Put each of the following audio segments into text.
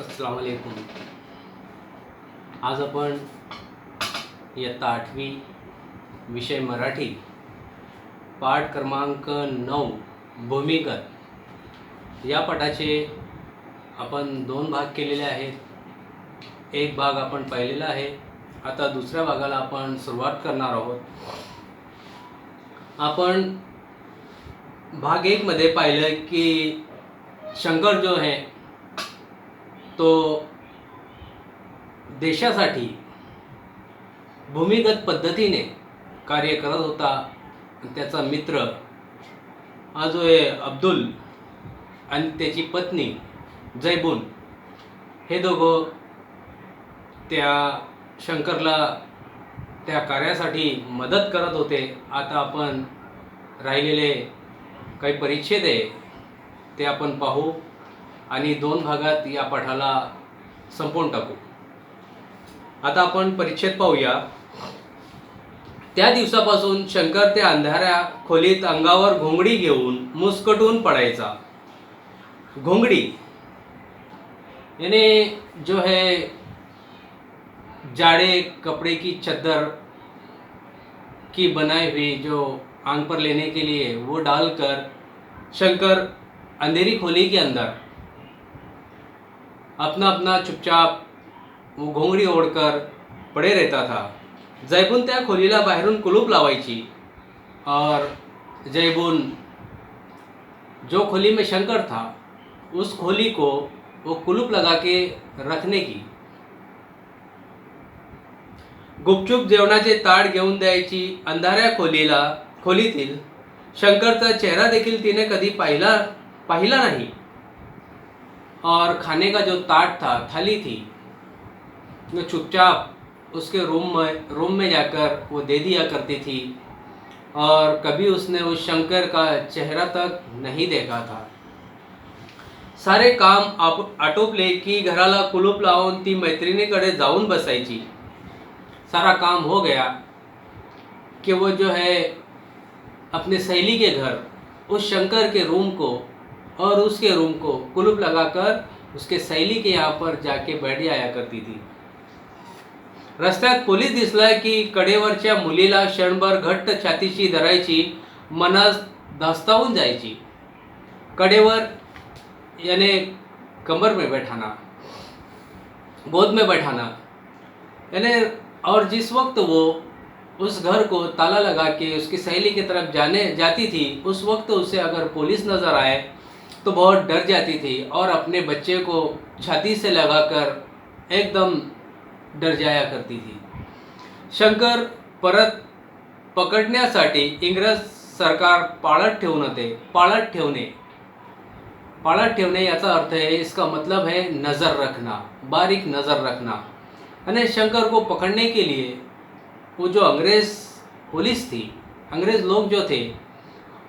अस्सलाम वालेकुम। आज आपण इयत्ता 8वी विषय मराठी पाठ क्रमांक 9 भूमिगत या पाठाचे आपण 2 भाग केलेले आहेत। एक भाग आपण पाहिलेला आहे। आता दुसऱ्या भागाला आपण सुरुवात करणार आहोत। आपण भाग 1 मध्ये पाहिलं की शंकर जो है तो देशासाठी भूमिगत पद्धतीने कार्य करत होता। त्याचा मित्र हा जो आहे अब्दुल आणि त्याची पत्नी जैबून हे दोघं त्या शंकरला त्या कार्यासाठी मदत करत होते। आता आपण राहिलेले काही परिच्छेद आहे ते आपण पाहू आणि 2 भागात या पाठाला संपवून टाकू। आता आपण परिच्छेद पाहूया। त्या दिवसापासून शंकर त्या अंधाऱ्या खोलीत अंगावर घोंगडी घेऊन मुस्कटून पडायचा। घोंगडी यानी जो है जाड़े कपड़े की चद्दर की बनाई हुई जो आंग पर लेने के लिए वो डालकर शंकर अंधेरी खोली के अंदर अपना अपना चुपचाप वो घोंगडी ओढ़कर पड़े रहता था। जैबून त्या खोलीला बाहेरून कुलूप लावायची और जैबून जो खोली में शंकर था उस खोली को वो कुलूप लगा के रखने की। गुपचूप जेवणाचे ताट घेऊन द्यायची। अंधाऱ्या खोलीतील शंकरचा चेहरा देखील तिने कधी पाहिला नहीं और खाने का जो ताट था, थाली थी, वो चुपचाप उसके रूम में जाकर वो दे दिया करती थी और कभी उसने उस शंकर का चेहरा तक नहीं देखा था। सारे काम आटोपले की घराला कुलूप लावून ती मैत्रिणीकडे जाऊन बसायची। सारा काम हो गया कि वो जो है अपने सहेली के घर उस शंकर के रूम को और उसके रूम को कुलूप लगाकर उसके सहेली के यहाँ पर जाके बैठ आया करती थी। रस्त्यात पोलीस दिसला की कडेवरच्या मुलीला क्षणभर घट्ट छातीशी धरायची, मनास धास्तावून जायची। कडेवर यानी कमर में बैठाना, गोद में बैठाना यानी। और जिस वक्त वो उस घर को ताला लगा के उसकी सहेली की तरफ जाती थी, उस वक्त उसे अगर पुलिस नज़र आए तो बहुत डर जाती थी और अपने बच्चे को छाती से लगाकर एकदम डर जाया करती थी। शंकर परत पकडण्यासाठी इंग्रज सरकार पाळत ठेवणे याचा अर्थ है, इसका मतलब है नज़र रखना, बारीक नज़र रखना। अने शंकर को पकड़ने के लिए वो जो अंग्रेज़ पुलिस थी, अंग्रेज़ लोग जो थे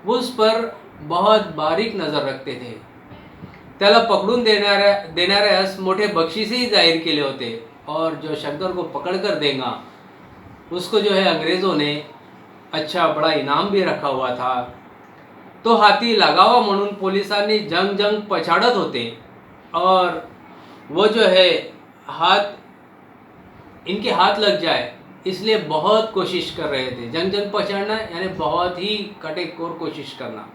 वो उस पर बहुत बारीक नज़र रखते थे। त्याला पकडून देणाऱ्यास मोठे बक्षीसही जाहीर केले होते और जो शंकर को पकड़ कर देगा उसको जो है अंग्रेज़ों ने अच्छा बड़ा इनाम भी रखा हुआ था। तो हाथी लगावा म्हणून पोलिसांनी जंग पछाड़त होते और वो जो है इनके हाथ लग जाए इसलिए बहुत कोशिश कर रहे थे। जंग पछाड़ना यानी बहुत ही कटेकोर कोशिश करना।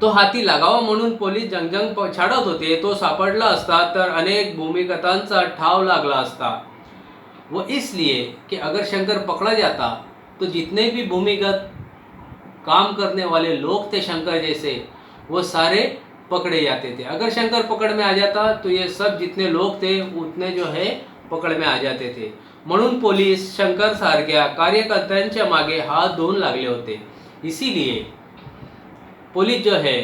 तो हाती लागावा म्हणून पोलीस जंग पछाडत होते। तो सापडला असता तर अनेक भूमिगतांचा ठाव लागला असता। वो इसलिए कि अगर शंकर पकड़ा जाता तो जितने भी भूमिगत काम करने वाले लोग थे शंकर जैसे, वो सारे पकड़े जाते थे। अगर शंकर पकड़ में आ जाता तो ये सब जितने लोग थे उतने जो है पकड़ में आ जाते थे। म्हणून पोलीस शंकर सारख्या कार्यकर्त्यांच्या मागे हात धुवून लागले होते। इसीलिए पुलिस जो है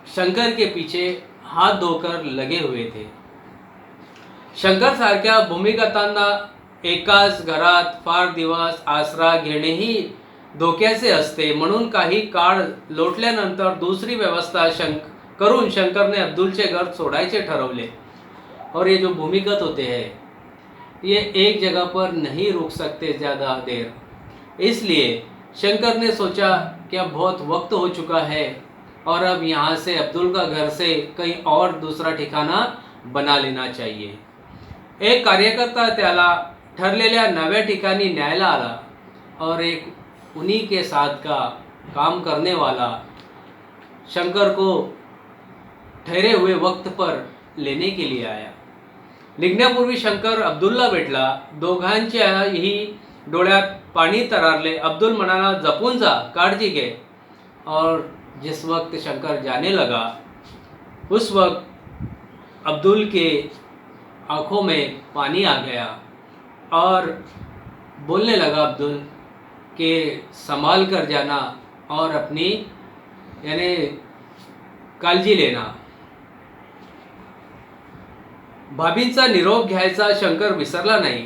शंकर के पीछे हाथ धोकर लगे हुए थे। शंकर सारख्या भूमिगतांना एकाच घरात फार दिवस आसरा घेणेही धोक्याचे असते, म्हणून काही काळ लोटल्यानंतर दुसरी व्यवस्था करून शंकरने अब्दुलचे घर सोडायचे ठरवले। और ये जो भूमिगत होते हैं ये एक जगह पर नहीं रुक सकते ज़्यादा देर। इसलिए शंकर ने सोचा कि अब बहुत वक्त हो चुका है और अब यहाँ से अब्दुल का घर से कहीं और दूसरा ठिकाना बना लेना चाहिए। एक कार्यकर्ता त्याला ठरलेल्या नव्या ठिकाणी न्यायला आला और एक उन्हीं के साथ का काम करने वाला शंकर को ठहरे हुए वक्त पर लेने के लिए आया। निघण्यापूर्वी शंकर अब्दुलला भेटला। दोघांच्याही डोळ्यात पाणी तरारले। अब्दुल म्हणाला, जपून जा, काळजी घे। और जिस वक्त शंकर जाने लगा उस वक्त अब्दुल के आंखों में पानी आ गया और बोलने लगा अब्दुल कि संभाल कर जाना और अपनी यानी काळजी लेना। भाभींचा निरोप घ्यायचा शंकर विसरला नहीं।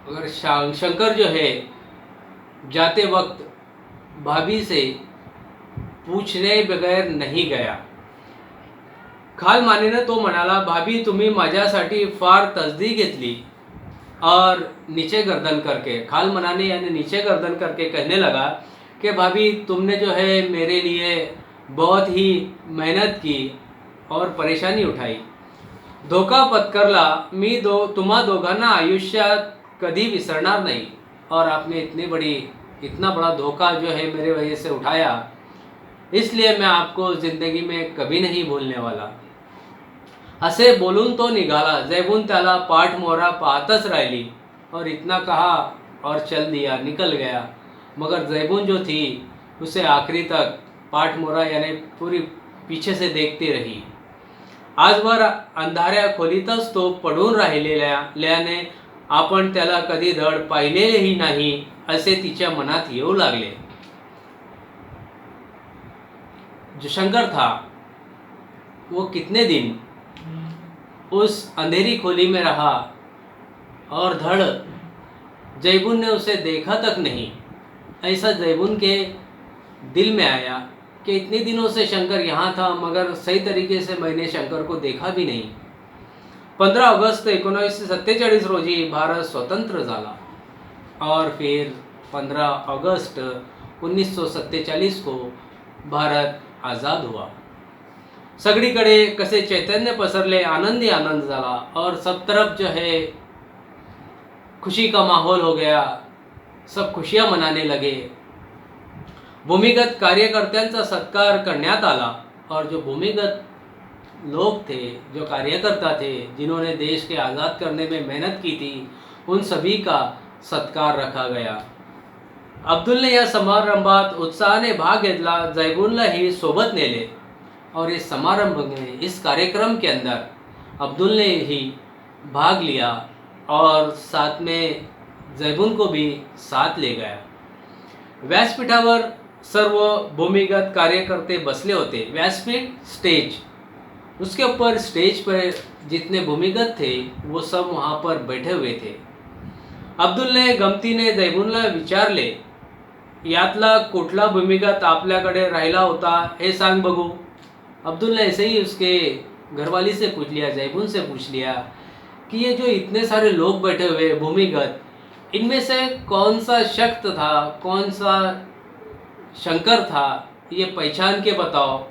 अगर शंकर जो है जाते वक्त भाभी से पूछने बगैर नहीं गया। खालमानेनं तो म्हणाला, भाभी तुम्ही माझ्यासाठी फार तसदी घेतली। और नीचे गर्दन करके खालमाने यानी नीचे गर्दन करके कहने लगा कि भाभी तुमने जो है मेरे लिए बहुत ही मेहनत की और परेशानी उठाई। धोका पत्करला मी तुम्हा दोघांना आयुष्यात कधी विसरणार नहीं। और आपने इतना बड़ा धोखा जो है मेरे वजह से उठाया, इसलिए मैं आपको ज़िंदगी में कभी नहीं भूलने वाला। असे बोलून तो निघाला। जैबून त्याला पाठमोरा पाहतच राहिली और इतना कहा और चल दिया, निकल गया। मगर जैबून जो थी उसे आखिरी तक पाठमोरा यानी पूरी पीछे से देखती रही। आजवर अंधाऱ्या खोलीतच तो पडून राहिलेल्याने आपण त्याला कधी धड पाहिलेही नाही असे तिच्या मनात येऊ लागले। जो शंकर था वो कितने दिन उस अंधेरी खोली में रहा और धड़ जैबून ने उसे देखा तक नहीं। ऐसा जैबून के दिल में आया कि इतने दिनों से शंकर यहाँ था मगर सही तरीके से मैंने शंकर को देखा भी नहीं। 15 ऑगस्ट 1947 रोजी भारत स्वतंत्र झाला और फिर 15 अगस्त 1947 को भारत आज़ाद हुआ। सगळीकडे कसे चैतन्य पसरले, आनंदी आनंद झाला और सब तरफ जो है खुशी का माहौल हो गया। सब खुशियां मनाने लगे। भूमिगत कार्यकर्त्यांचा सत्कार करण्यात आला और जो भूमिगत लोग थे, जो कार्यकर्ता थे, जिन्होंने देश के आज़ाद करने में मेहनत की थी, उन सभी का सत्कार रखा गया। अब्दुलने या समारंभात उत्साहाने भाग घेतला। जैबूनलाही सोबत नेले और इस समारंभ में, इस कार्यक्रम के अंदर अब्दुल ने ही भाग लिया और साथ में जैबून को भी साथ ले गया। व्यासपीठावर सर्व भूमिगत कार्यकर्ते बसले होते। व्यासपीठ स्टेज, उसके ऊपर स्टेज पर जितने भूमिगत थे वो सब वहाँ पर बैठे हुए थे। अब्दुल ने गमतीने जैबूनला विचारले, यातला कुठला भूमिगत आपल्याकडे राहिला होता हे सांग बघू। अब्दुल ने ऐसे ही उसके घरवाली से पूछ लिया, जैबून से पूछ लिया कि ये जो इतने सारे लोग बैठे हुए भूमिगत, इनमें से कौन सा शख्स था, कौन सा शंकर था, ये पहचान के बताओ।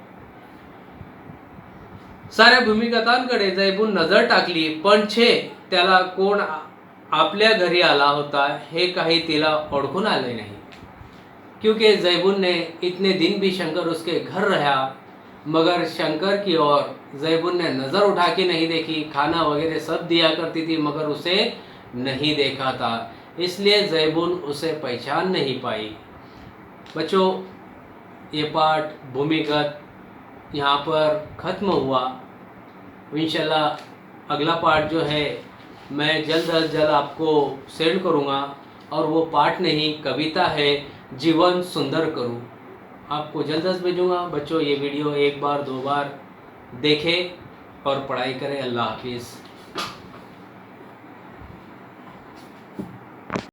साऱ्या भूमिगतांकडे जैबून नजर टाकली पण त्याला कोण आपल्या घरी आला होता हे काही तिला ओळखून आले नहीं। क्योंकि जैबून ने इतने दिन भी शंकर उसके घर रहा मगर शंकर की ओर जैबून ने नज़र उठा के नहीं देखी। खाना वगैरह सब दिया करती थी मगर उसे नहीं देखा था, इसलिए जैबून उसे पहचान नहीं पाई। बच्चों, ये पाठ भूमिगत यहाँ पर ख़त्म हुआ। इंशाल्लाह अगला पाठ जो है मैं जल्द अज जल्द आपको सेंड करूँगा और वो पाठ नहीं, कविता है, जीवन सुंदर करूँ, आपको जल्द अज भेजूँगा। बच्चों, ये वीडियो 1 बार 2 बार देखें और पढ़ाई करें। अल्लाह हाफिज़।